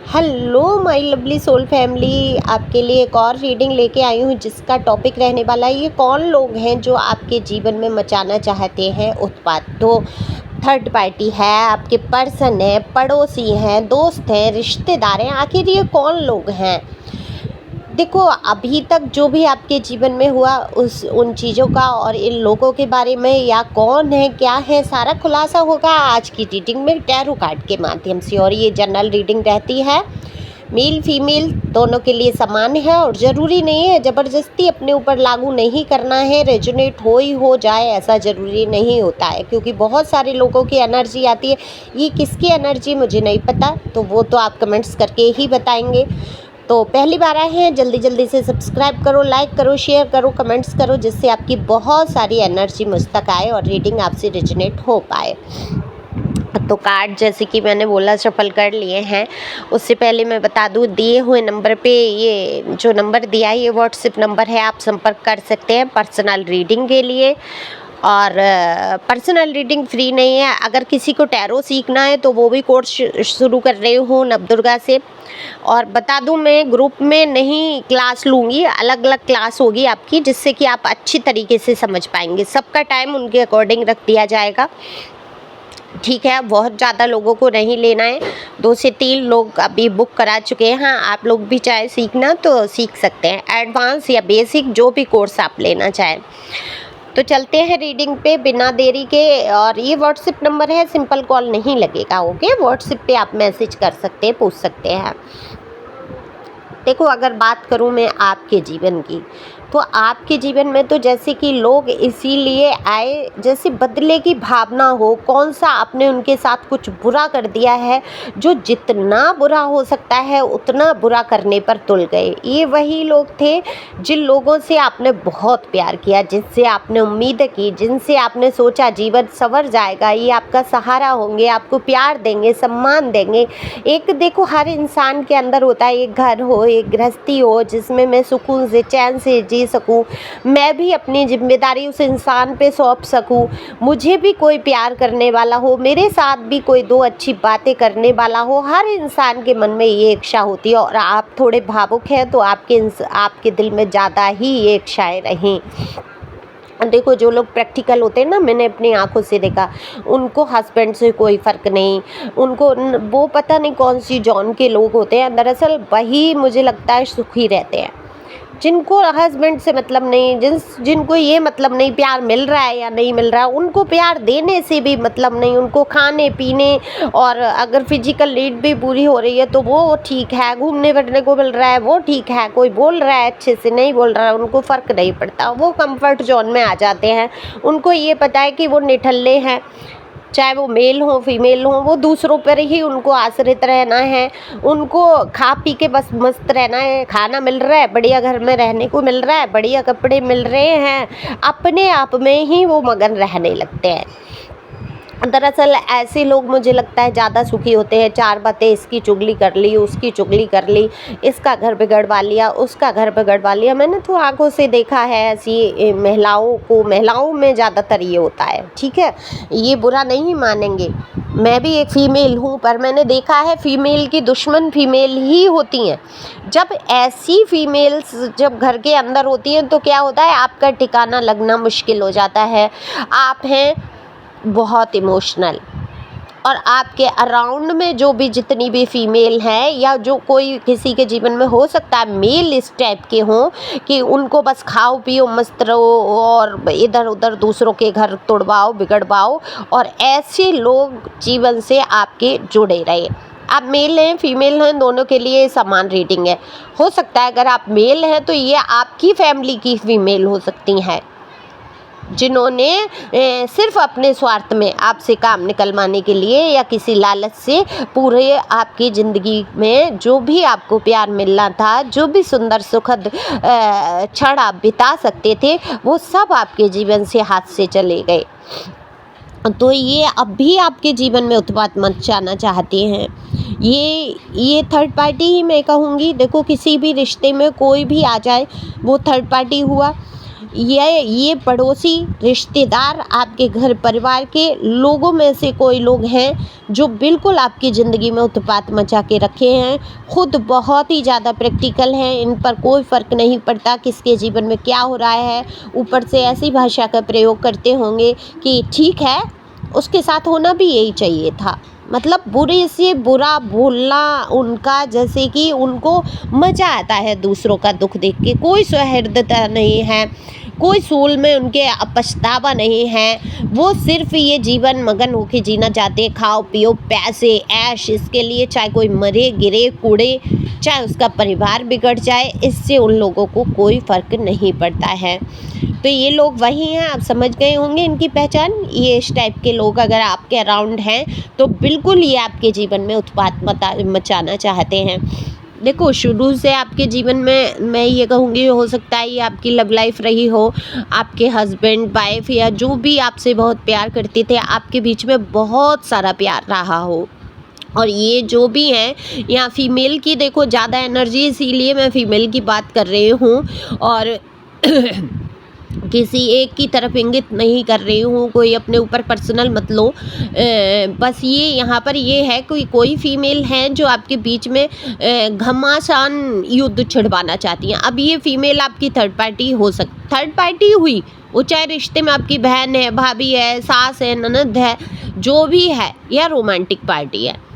Hello my lovely soul family, आपके लिए एक और रीडिंग लेके आई हूँ जिसका टॉपिक रहने वाला है ये कौन लोग हैं जो आपके जीवन में मचाना चाहते हैं उत्पात। तो थर्ड पार्टी है, आपके पर्सन है, पड़ोसी हैं, दोस्त हैं, रिश्तेदार हैं, आखिर ये कौन लोग हैं। देखो, अभी तक जो भी आपके जीवन में हुआ उन चीज़ों का और इन लोगों के बारे में या कौन है क्या है सारा खुलासा होगा आज की रीडिंग में टैरो कार्ड के माध्यम से। और ये जनरल रीडिंग रहती है, मेल फीमेल दोनों के लिए समान है और ज़रूरी नहीं है ज़बरदस्ती अपने ऊपर लागू नहीं करना है। रेजोनेट हो जाए ऐसा ज़रूरी नहीं होता है, क्योंकि बहुत सारे लोगों की एनर्जी आती है। ये किसकी एनर्जी मुझे नहीं पता, तो वो तो आप कमेंट्स करके ही बताएंगे। तो पहली बार आए हैं, जल्दी जल्दी से सब्सक्राइब करो, लाइक करो, शेयर करो, कमेंट्स करो, जिससे आपकी बहुत सारी एनर्जी मुझ तक आए और रीडिंग आपसे रिजोनेट हो पाए। तो कार्ड जैसे कि मैंने बोला सफल कर लिए हैं। उससे पहले मैं बता दूं, दिए हुए नंबर पे, ये जो नंबर दिया है ये व्हाट्सएप नंबर है, आप संपर्क कर सकते हैं पर्सनल रीडिंग के लिए। और पर्सनल रीडिंग फ्री नहीं है। अगर किसी को टैरो सीखना है तो वो भी कोर्स शुरू कर रही हूँ नवदुर्गा से। और बता दूं, मैं ग्रुप में नहीं क्लास लूँगी, अलग अलग क्लास होगी आपकी, जिससे कि आप अच्छी तरीके से समझ पाएंगे। सबका टाइम उनके अकॉर्डिंग रख दिया जाएगा, ठीक है। बहुत ज़्यादा लोगों को नहीं लेना है, 2 से 3 लोग अभी बुक करा चुके हैं। हाँ, आप लोग भी चाहे सीखना तो सीख सकते हैं, एडवांस या बेसिक जो भी कोर्स आप लेना चाहें। तो चलते हैं रीडिंग पे बिना देरी के। और ये व्हाट्सएप नंबर है, सिंपल कॉल नहीं लगेगा, ओके। व्हाट्सएप पे आप मैसेज कर सकते हैं, पूछ सकते हैं। देखो, अगर बात करूं मैं आपके जीवन की, तो आपके जीवन में तो जैसे कि लोग इसीलिए आए जैसे बदले की भावना हो। कौन सा आपने उनके साथ कुछ बुरा कर दिया है, जो जितना बुरा हो सकता है उतना बुरा करने पर तुल गए। ये वही लोग थे जिन लोगों से आपने बहुत प्यार किया, जिनसे आपने उम्मीद की, जिनसे आपने सोचा जीवन संवर जाएगा, ये आपका सहारा होंगे, आपको प्यार देंगे, सम्मान देंगे। एक देखो, हर इंसान के अंदर होता है, एक घर हो, एक गृहस्थी हो जिसमें मैं सुकून से चैन से जी सकूं, मैं भी अपनी जिम्मेदारी उस इंसान पे सौंप सकूं, मुझे भी कोई प्यार करने वाला हो, मेरे साथ भी कोई 2 अच्छी बातें करने वाला हो। हर इंसान के मन में ये इच्छा होती है। और आप थोड़े भावुक हैं तो आपके दिल में ज़्यादा ही ये इच्छाएं रहीं। देखो, जो लोग प्रैक्टिकल होते हैं ना, मैंने अपनी आंखों से देखा, उनको हस्बैंड से कोई फ़र्क नहीं, उनको वो पता नहीं कौन सी जॉन के लोग होते हैं, दरअसल वही मुझे लगता है सुखी रहते हैं। जिनको हस्बैंड से मतलब नहीं, जिनको ये मतलब नहीं प्यार मिल रहा है या नहीं मिल रहा है, उनको प्यार देने से भी मतलब नहीं, उनको खाने पीने और अगर फिजिकल नीड भी पूरी हो रही है तो वो ठीक है, घूमने फिरने को मिल रहा है वो ठीक है, कोई बोल रहा है अच्छे से नहीं बोल रहा है, उनको फ़र्क नहीं पड़ता, वो कंफर्ट जोन में आ जाते हैं। उनको ये पता है कि वो निठल्ले हैं, चाहे वो मेल हो फीमेल हो, वो दूसरों पर ही उनको आश्रित रहना है, उनको खा पी के बस मस्त रहना है। खाना मिल रहा है, बढ़िया घर में रहने को मिल रहा है, बढ़िया कपड़े मिल रहे हैं, अपने आप में ही वो मगन रहने लगते हैं। दरअसल ऐसे लोग मुझे लगता है ज़्यादा सुखी होते हैं। 4 बातें इसकी चुगली कर ली, उसकी चुगली कर ली, इसका घर बिगड़वा लिया, उसका घर बिगड़वा लिया। मैंने तो आंखों से देखा है ऐसी महिलाओं में ज़्यादातर ये होता है, ठीक है। ये बुरा नहीं मानेंगे, मैं भी एक फ़ीमेल हूँ, पर मैंने देखा है फ़ीमेल की दुश्मन फ़ीमेल ही होती हैं। जब ऐसी फ़ीमेल्स जब घर के अंदर होती हैं तो क्या होता है, आपका ठिकाना लगना मुश्किल हो जाता है। आप हैं बहुत इमोशनल, और आपके अराउंड में जो भी जितनी भी फीमेल हैं या जो कोई किसी के जीवन में हो सकता है मेल इस टाइप के हों कि उनको बस खाओ पियो मस्त रहो और इधर उधर दूसरों के घर तोड़वाओ बिगड़वाओ, और ऐसे लोग जीवन से आपके जुड़े रहे। आप मेल हैं फीमेल हैं, दोनों के लिए समान रीडिंग है। हो सकता है अगर आप मेल हैं तो ये आपकी फैमिली की फीमेल हो सकती हैं, जिन्होंने सिर्फ अपने स्वार्थ में आपसे काम निकलवाने के लिए या किसी लालच से पूरे आपकी ज़िंदगी में जो भी आपको प्यार मिलना था, जो भी सुंदर सुखद क्षण आप बिता सकते थे, वो सब आपके जीवन से हाथ से चले गए। तो ये अब भी आपके जीवन में उत्पात मचाना चाहते हैं। ये थर्ड पार्टी ही मैं कहूँगी। देखो, किसी भी रिश्ते में कोई भी आ जाए, वो थर्ड पार्टी हुआ। ये पड़ोसी, रिश्तेदार, आपके घर परिवार के लोगों में से कोई लोग हैं जो बिल्कुल आपकी ज़िंदगी में उत्पात मचा के रखे हैं। खुद बहुत ही ज़्यादा प्रैक्टिकल हैं, इन पर कोई फ़र्क नहीं पड़ता किसके जीवन में क्या हो रहा है। ऊपर से ऐसी भाषा का प्रयोग करते होंगे कि ठीक है, उसके साथ होना भी यही चाहिए था। मतलब बुरे से बुरा बोलना उनका, जैसे कि उनको मज़ा आता है दूसरों का दुख देख के। कोई सौहार्दता नहीं है, कोई सोल में उनके पछतावा नहीं है। वो सिर्फ ये जीवन मगन होके जीना चाहते हैं, खाओ पियो पैसे ऐश, इसके लिए चाहे कोई मरे गिरे कूड़े, चाहे उसका परिवार बिगड़ जाए, इससे उन लोगों को कोई फ़र्क नहीं पड़ता है। तो ये लोग वही हैं, आप समझ गए होंगे इनकी पहचान। ये इस टाइप के लोग अगर आपके अराउंड हैं तो बिल्कुल ये आपके जीवन में उत्पात मचाना चाहते हैं। देखो, शुरू से आपके जीवन में मैं ये कहूँगी, हो सकता है ये आपकी लव लाइफ रही हो, आपके हस्बैंड वाइफ या जो भी आपसे बहुत प्यार करते थे, आपके बीच में बहुत सारा प्यार रहा हो। और ये जो भी हैं, यहाँ फीमेल की देखो ज़्यादा एनर्जी, इसीलिए मैं फीमेल की बात कर रही हूँ और किसी एक की तरफ इंगित नहीं कर रही हूँ, कोई अपने ऊपर पर्सनल मत लो। बस ये यहाँ पर ये है, कोई फीमेल हैं जो आपके बीच में घमासान युद्ध छिड़वाना चाहती हैं। अब ये फीमेल आपकी थर्ड पार्टी हुई, वो चाहे रिश्ते में आपकी बहन है, भाभी है, सास है, ननद है, जो भी है, या रोमांटिक पार्टी है।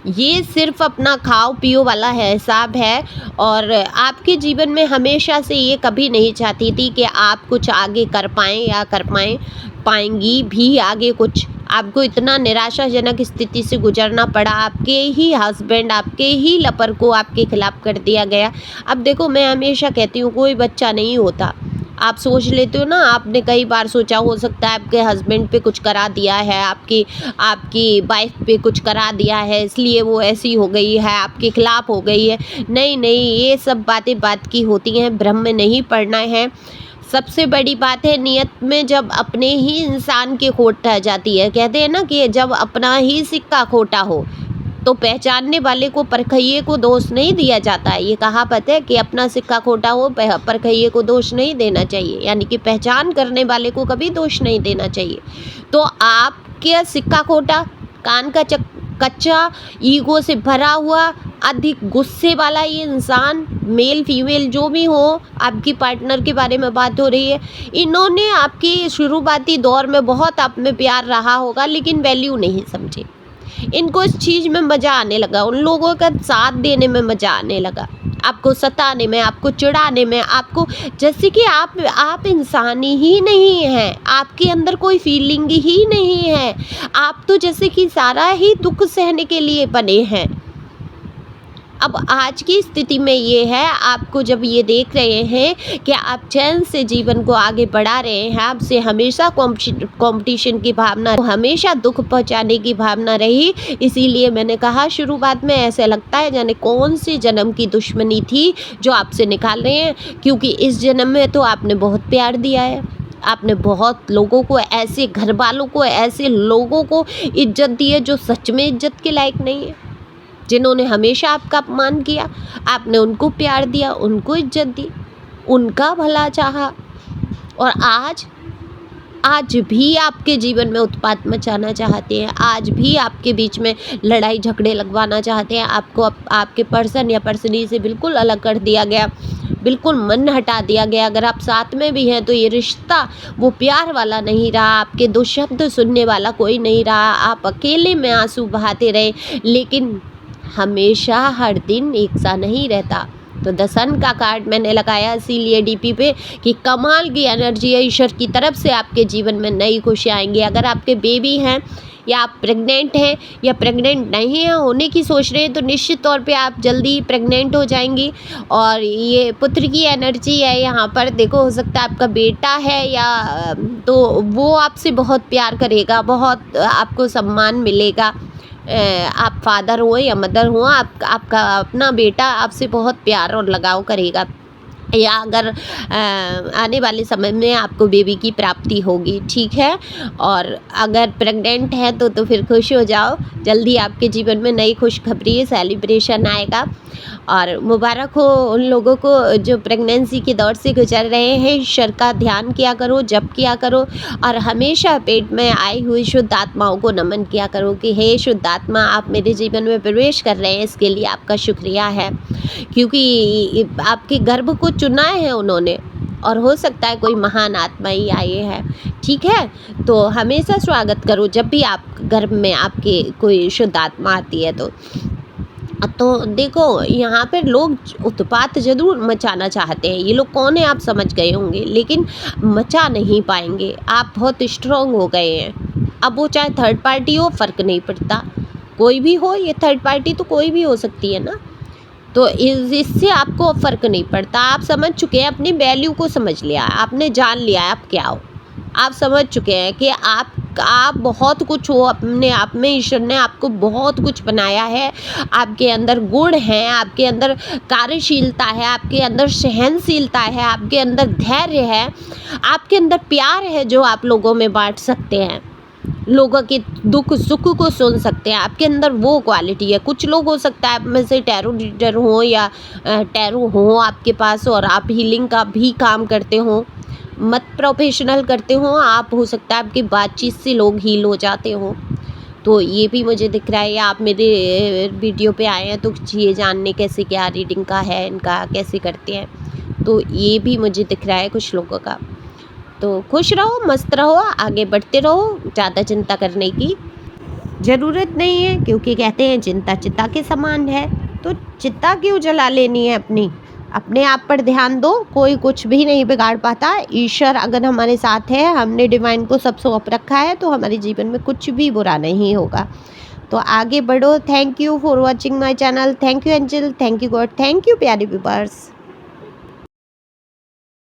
ये सिर्फ अपना खाओ पियो वाला है हिसाब है। और आपके जीवन में हमेशा से ये कभी नहीं चाहती थी कि आप कुछ आगे कर पाएँ या पाएंगी भी आगे कुछ। आपको इतना निराशाजनक स्थिति से गुजरना पड़ा, आपके ही हस्बैंड, आपके ही लपर को आपके खिलाफ कर दिया गया। अब देखो, मैं हमेशा कहती हूँ कोई बच्चा नहीं होता। आप सोच लेते हो ना, आपने कई बार सोचा, हो सकता है आपके हस्बैंड पे कुछ करा दिया है, आपकी वाइफ पे कुछ करा दिया है, इसलिए वो ऐसी हो गई है, आपके खिलाफ हो गई है। नहीं नहीं, ये सब बातें बात की होती हैं, भ्रम में नहीं पड़ना है। सबसे बड़ी बात है, नियत में जब अपने ही इंसान की खोट रह जाती है। कहते हैं ना कि जब अपना ही सिक्का खोटा हो तो पहचानने वाले को परखइये को दोष नहीं दिया जाता है। ये कहावत है कि अपना सिक्का खोटा हो, परखइये को दोष नहीं देना चाहिए, यानी कि पहचान करने वाले को कभी दोष नहीं देना चाहिए। तो आपके सिक्का खोटा, कान का कच्चा, ईगो से भरा हुआ, अधिक गुस्से वाला ये इंसान, मेल फीमेल जो भी हो, आपकी पार्टनर के बारे में बात हो रही है, इन्होंने आपकी शुरुआती दौर में बहुत आप में प्यार रहा होगा, लेकिन वैल्यू नहीं समझी। इनको इस चीज़ में मज़ा आने लगा, उन लोगों का साथ देने में मज़ा आने लगा, आपको सताने में, आपको चिढ़ाने में, आपको, जैसे कि आप इंसान ही नहीं हैं, आपके अंदर कोई फीलिंग ही नहीं है। आप तो जैसे कि सारा ही दुख सहने के लिए बने हैं। अब आज की स्थिति में ये है, आपको जब ये देख रहे हैं कि आप चैन से जीवन को आगे बढ़ा रहे हैं, आपसे हमेशा कंपटीशन की भावना, हमेशा दुख पहुंचाने की भावना रही। इसीलिए मैंने कहा शुरुआत में, ऐसे लगता है जाने कौन सी जन्म की दुश्मनी थी जो आपसे निकाल रहे हैं, क्योंकि इस जन्म में तो आपने बहुत प्यार दिया है, आपने बहुत लोगों को, ऐसे घर वालों को, ऐसे लोगों को इज्जत दी है जो सच में इज्जत के लायक नहीं है, जिन्होंने हमेशा आपका अपमान किया। आपने उनको प्यार दिया, उनको इज्जत दी, उनका भला चाहा, और आज भी आपके जीवन में उत्पात मचाना चाहते हैं, आज भी आपके बीच में लड़ाई झगड़े लगवाना चाहते हैं। आपको आपके पर्सन या पर्सनी से बिल्कुल अलग कर दिया गया, बिल्कुल मन हटा दिया गया। अगर आप साथ में भी हैं तो ये रिश्ता वो प्यार वाला नहीं रहा, आपके दो शब्द सुनने वाला कोई नहीं रहा, आप अकेले में आंसू बहाते रहे। लेकिन हमेशा हर दिन एक सा नहीं रहता। तो द सन का कार्ड मैंने लगाया इसीलिए डीपी पे कि कमाल की एनर्जी है ईश्वर की तरफ से, आपके जीवन में नई खुशियाँ आएंगी। अगर आपके बेबी हैं या आप प्रेग्नेंट हैं या प्रेग्नेंट नहीं हैं, होने की सोच रहे हैं, तो निश्चित तौर पे आप जल्दी प्रेग्नेंट हो जाएंगी। और ये पुत्र की एनर्जी है यहाँ पर, देखो हो सकता है आपका बेटा है या तो वो आपसे बहुत प्यार करेगा, बहुत आपको सम्मान मिलेगा। आप फादर हो या मदर हो, आपका अपना बेटा आपसे बहुत प्यार और लगाव करेगा। या अगर आने वाले समय में आपको बेबी की प्राप्ति होगी, ठीक है। और अगर प्रेग्नेंट है तो फिर खुश हो जाओ, जल्दी आपके जीवन में नई खुशखबरी सेलिब्रेशन आएगा। और मुबारक हो उन लोगों को जो प्रेगनेंसी के दौर से गुजर रहे हैं। ईश्वर का ध्यान किया करो, जप किया करो और हमेशा पेट में आई हुई शुद्ध आत्माओं को नमन किया करो कि हे शुद्ध आत्मा, आप मेरे जीवन में प्रवेश कर रहे हैं, इसके लिए आपका शुक्रिया है, क्योंकि आपके गर्भ को चुना है उन्होंने और हो सकता है कोई महान आत्मा ही आई है, ठीक है। तो हमेशा स्वागत करो जब भी आप गर्भ में आपके कोई शुद्ध आत्मा आती है तो देखो यहाँ पर लोग उत्पात ज़रूर मचाना चाहते हैं। ये लोग कौन है आप समझ गए होंगे, लेकिन मचा नहीं पाएंगे। आप बहुत स्ट्रांग हो गए हैं। अब वो चाहे थर्ड पार्टी हो, फ़र्क नहीं पड़ता, कोई भी हो। ये थर्ड पार्टी तो कोई भी हो सकती है ना, तो इससे आपको फ़र्क नहीं पड़ता। आप समझ चुके हैं, अपनी वैल्यू को समझ लिया, आपने जान लिया है आप क्या हो। आप समझ चुके हैं कि आप बहुत कुछ हो अपने आप में। ईश्वर ने आपको बहुत कुछ बनाया है। आपके अंदर गुण हैं, आपके अंदर कार्यशीलता है, आपके अंदर सहनशीलता है, आपके अंदर धैर्य है, आपके अंदर प्यार है जो आप लोगों में बांट सकते हैं, लोगों के दुख सुख को सुन सकते हैं। आपके अंदर वो क्वालिटी है। कुछ लोग हो सकता है आप में से टैरो रीडर हो या टैरो हो आपके पास और आप हीलिंग का भी काम करते हो, मत प्रोफेशनल करते हो। आप हो सकता है आपकी बातचीत से लोग हील हो जाते हो, तो ये भी मुझे दिख रहा है। या आप मेरे वीडियो पे आए हैं तो ये जानने कैसे क्या रीडिंग का है, इनका कैसे करते हैं, तो ये भी मुझे दिख रहा है कुछ लोगों का। तो खुश रहो, मस्त रहो, आगे बढ़ते रहो, ज़्यादा चिंता करने की ज़रूरत नहीं है, क्योंकि कहते हैं चिंता चिता के समान है। तो चिंता क्यों जला लेनी है अपनी, अपने आप पर ध्यान दो, कोई कुछ भी नहीं बिगाड़ पाता। ईश्वर अगर हमारे साथ है, हमने डिवाइन को सब सौंप रखा है, तो हमारे जीवन में कुछ भी बुरा नहीं होगा। तो आगे बढ़ो। Thank you for watching my channel. Thank you angel, thank you God, thank you प्यारे व्यूअर्स।